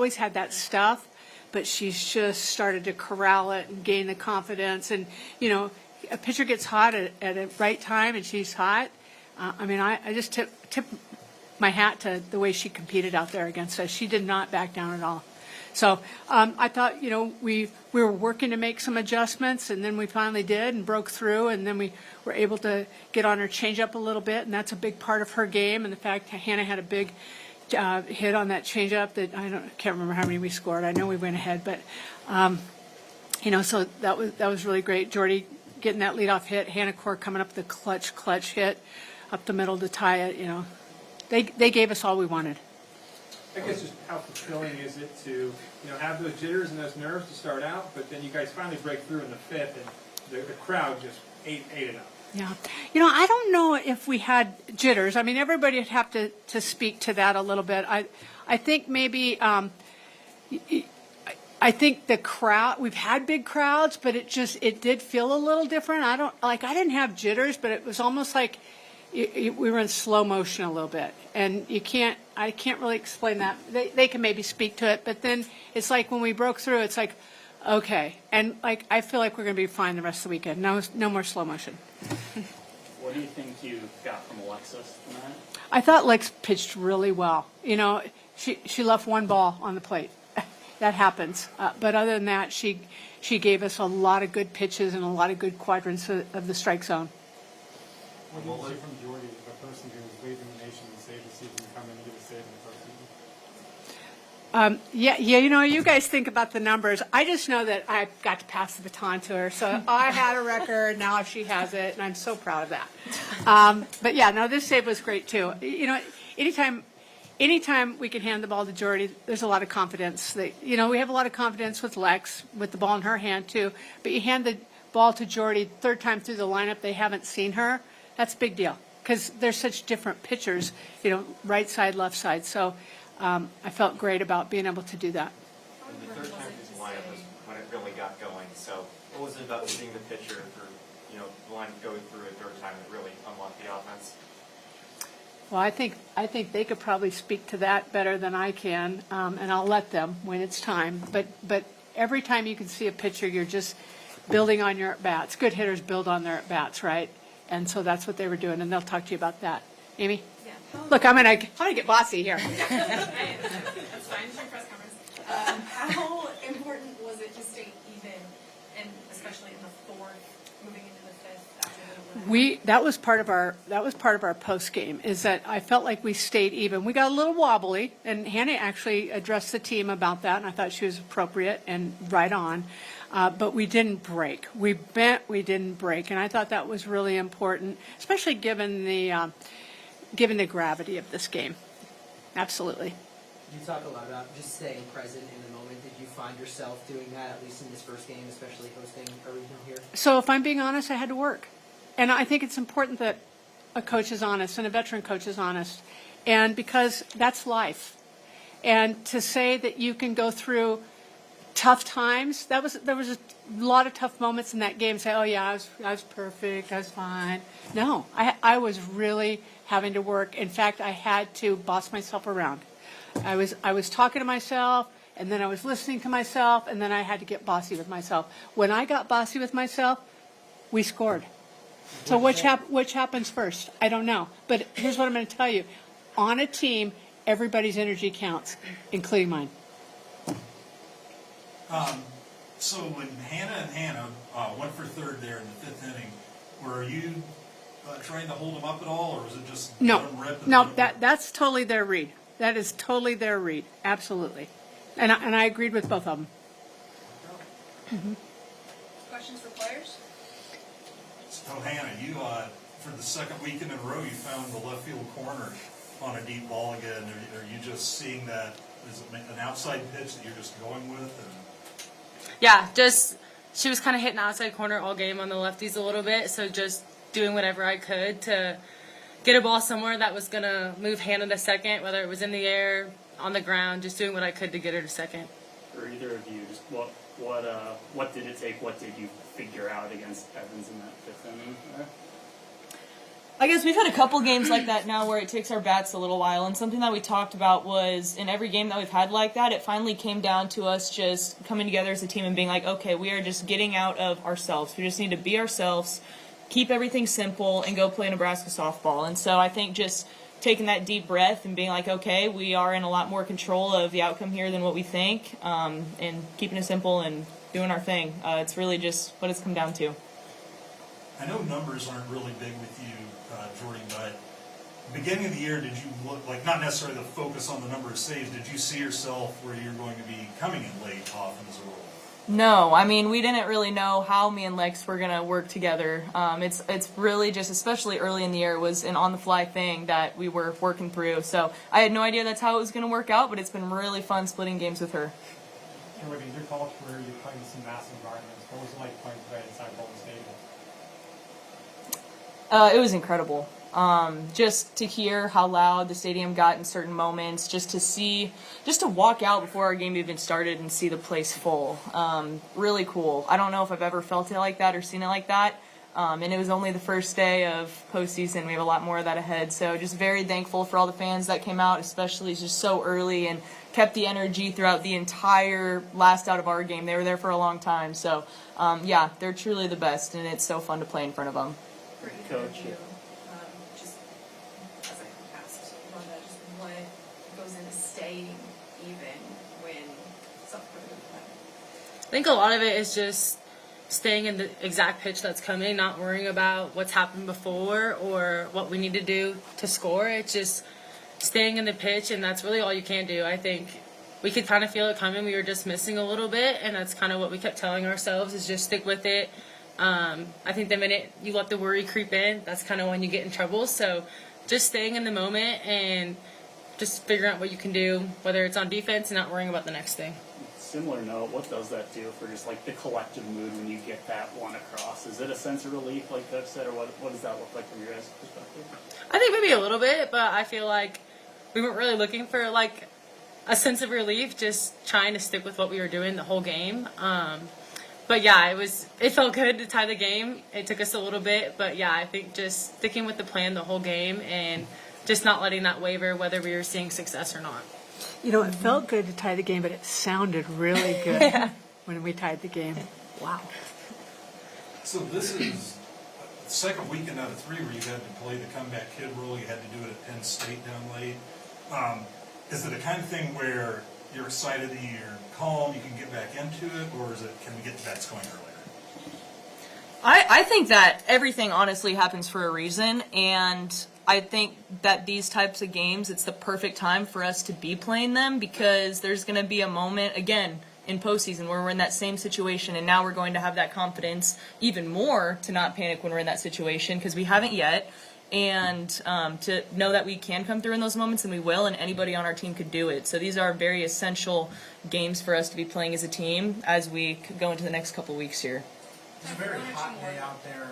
always had that stuff, but she's just started to corral it and gain the confidence. And, you know, a pitcher gets hot at a right time and she's hot. I just tip my hat to the way she competed out there against us. She did not back down at all. So I thought, you know, we were working to make some adjustments, and then we finally did and broke through, and then we were able to get on her changeup a little bit, and that's a big part of her game. And the fact Hannah had a big hit on that changeup that can't remember how many we scored. I know we went ahead, but you know, so that was really great. Jordy getting that leadoff hit, Hannah Core coming up with the clutch hit up the middle to tie it. You know, they gave us all we wanted. I guess just how fulfilling is it to, you know, have those jitters and those nerves to start out, but then you guys finally break through in the fifth, and the crowd just ate it up. Yeah. You know, I don't know if we had jitters. I mean, everybody would have to speak to that a little bit. I think maybe I think the crowd, we've had big crowds, but it did feel a little different. I didn't have jitters, but it was almost like we were in slow motion a little bit. And I can't really explain that. They can maybe speak to it, but then it's like when we broke through, it's like, okay. And like, I feel like we're going to be fine the rest of the weekend. No more slow motion. What do you think you got from Alexis tonight? I thought Lex pitched really well. You know, she left one ball on the plate. That happens. But other than that, she gave us a lot of good pitches and a lot of good quadrants of the strike zone. What do you see from Jordy, the person who was leading the nation in save this season, come in and get a save in the postseason? Yeah, you know, you guys think about the numbers. I just know that I got to pass the baton to her. So I had a record. Now she has it, and I'm so proud of that. But yeah, no, this save was great too. You know, anytime we can hand the ball to Jordy, there's a lot of confidence. You know, we have a lot of confidence with Lex, with the ball in her hand too. But you hand the ball to Jordy, third time through the lineup, they haven't seen her. That's a big deal because they're such different pitchers, you know, right side, left side. So I felt great about being able to do that. And the third time through the lineup was when it really got going. So what was it about seeing the pitcher through, you know, the line going through a third time that really unlocked the offense? Well, I think they could probably speak to that better than I can, and I'll let them when it's time. But every time you can see a pitcher, you're just building on your at-bats. Good hitters build on their at-bats, right? And so that's what they were doing, and they'll talk to you about that. Amy? Yeah. Look, I'm gonna get bossy here. That's fine. It's your press conference. How important was it to stay even, and especially in the fourth, moving into the fifth after the That was part of our post game. Is that I felt like we stayed even. We got a little wobbly, and Hannah actually addressed the team about that, and I thought she was appropriate and right on. But we didn't break. We didn't break, and I thought that was really important, especially given the gravity of this game. Absolutely. You talk a lot about just staying present in the moment. Did you find yourself doing that, at least in this first game, especially hosting a regional here? So if I'm being honest, I had to work. And I think it's important that a coach is honest and a veteran coach is honest. And because that's life. And to say that you can go through tough times, there was a lot of tough moments in that game. Say, oh yeah, I was perfect, I was fine. No, I was really having to work. In fact, I had to boss myself around. I was talking to myself, and then I was listening to myself, and then I had to get bossy with myself. When I got bossy with myself, we scored. So which happens first? I don't know. But here's what I'm going to tell you. On a team, everybody's energy counts, including mine. So when Hannah went for third there in the fifth inning, were you trying to hold them up at all, or was it just let them rip? No, that's totally their read. That is totally their read. Absolutely. And I agreed with both of them. Mm-hmm. Questions for players? So Hannah, you for the second weekend in a row, you found the left field corner on a deep ball again. Are you just seeing that as an outside pitch that you're just going with? Yeah, she was kind of hitting outside corner all game on the lefties a little bit, so just doing whatever I could to get a ball somewhere that was going to move Hannah to second, whether it was in the air, on the ground, just doing what I could to get her to second. For either of you, just what did it take? What did you figure out against Evans in that fifth inning? I guess we've had a couple games like that now where it takes our bats a little while, and something that we talked about was in every game that we've had like that, it finally came down to us just coming together as a team and being like, okay, we are just getting out of ourselves. We just need to be ourselves, keep everything simple, and go play Nebraska softball. And so I think just taking that deep breath and being like, okay, we are in a lot more control of the outcome here than what we think, and keeping it simple and doing our thing. It's really just what it's come down to. I know numbers aren't really big with you, Jordy, but beginning of the year, did you look, like, not necessarily the focus on the number of saves, did you see yourself where you're going to be coming in late often as a role? No, I mean, we didn't really know how me and Lex were going to work together. It's really just, especially early in the year, was an on-the-fly thing that we were working through. So I had no idea that's how it was going to work out, but it's been really fun splitting games with her. Jordy, your college career, you're playing some massive environments. What was it like playing today inside Bowlin Stadium? It was incredible. Just to hear how loud the stadium got in certain moments, just to walk out before our game even started and see the place full. Really cool. I don't know if I've ever felt it like that or seen it like that. And it was only the first day of postseason. We have a lot more of that ahead. So just very thankful for all the fans that came out, especially just so early, and kept the energy throughout the entire last out of our game. They were there for a long time. So, yeah, they're truly the best, and it's so fun to play in front of them. For either Coach. of you, just as I asked Rhonda, just what goes into staying even when something goes bad? I think a lot of it is just staying in the exact pitch that's coming, not worrying about what's happened before or what we need to do to score. It's just staying in the pitch, and that's really all you can do. I think we could kind of feel it coming. We were just missing a little bit, and that's kind of what we kept telling ourselves, is just stick with it. I think the minute you let the worry creep in, that's kind of when you get in trouble. So just staying in the moment and just figuring out what you can do, whether it's on defense and not worrying about the next thing. Similar note, what does that do for just like the collective mood when you get that one across? Is it a sense of relief, like Coach said, or what does that look like from your guys' perspective? I think maybe a little bit, but I feel like we weren't really looking for like a sense of relief, just trying to stick with what we were doing the whole game. But yeah, it felt good to tie the game. It took us a little bit, but yeah, I think just sticking with the plan the whole game and just not letting that waver whether we were seeing success or not. You know, it felt good to tie the game, but it sounded really good when we tied the game. Wow. So this is the second weekend out of 3 where you had to play the comeback kid role. You had to do it at Penn State down late. Is it a kind of thing where you're excited that you're calm, you can get back into it, or is it, can we get the bats going earlier? I think that everything honestly happens for a reason, and I think that these types of games, it's the perfect time for us to be playing them, because there's going to be a moment, again, in postseason where we're in that same situation, and now we're going to have that confidence even more to not panic when we're in that situation, because we haven't yet, and to know that we can come through in those moments, and we will, and anybody on our team could do it. So these are very essential games for us to be playing as a team as we go into the next couple weeks here. It's a very hot day out there.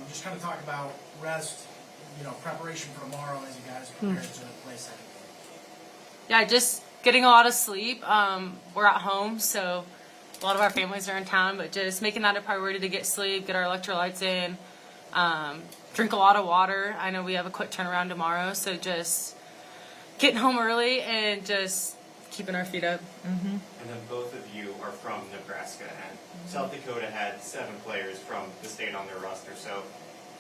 Just kind of talk about rest, preparation for tomorrow as you guys prepare to play second game. Yeah, just getting a lot of sleep. We're at home, so a lot of our families are in town, but just making that a priority to get sleep, get our electrolytes in, drink a lot of water. I know we have a quick turnaround tomorrow, so just getting home early and just keeping our feet up. And then both of you are from Nebraska, and South Dakota had 7 players from the state on their roster. So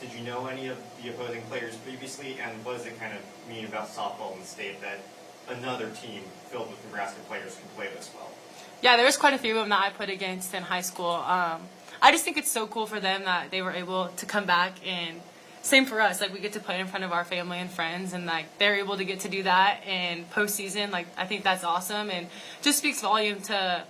did you know any of the opposing players previously, and what does it kind of mean about softball in the state that another team filled with Nebraska players can play this well? Yeah, there was quite a few of them that I played against in high school. I just think it's so cool for them that they were able to come back, and same for us. Like, we get to play in front of our family and friends, and like they're able to get to do that in postseason. Like, I think that's awesome, and just speaks volume to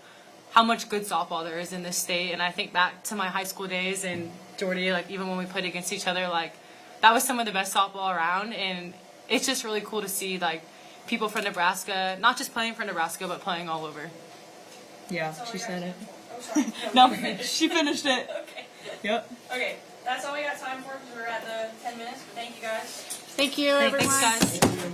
how much good softball there is in this state. And I think back to my high school days, and Jordy, like even when we played against each other, like that was some of the best softball around. And it's just really cool to see like people from Nebraska, not just playing for Nebraska, but playing all over. Yeah, she said it. Oh, sorry. No, she finished it. Okay. Yep. Okay, that's all we got time for because we're at the 10 minutes. But thank you guys. Thank you, everyone. Thanks, guys.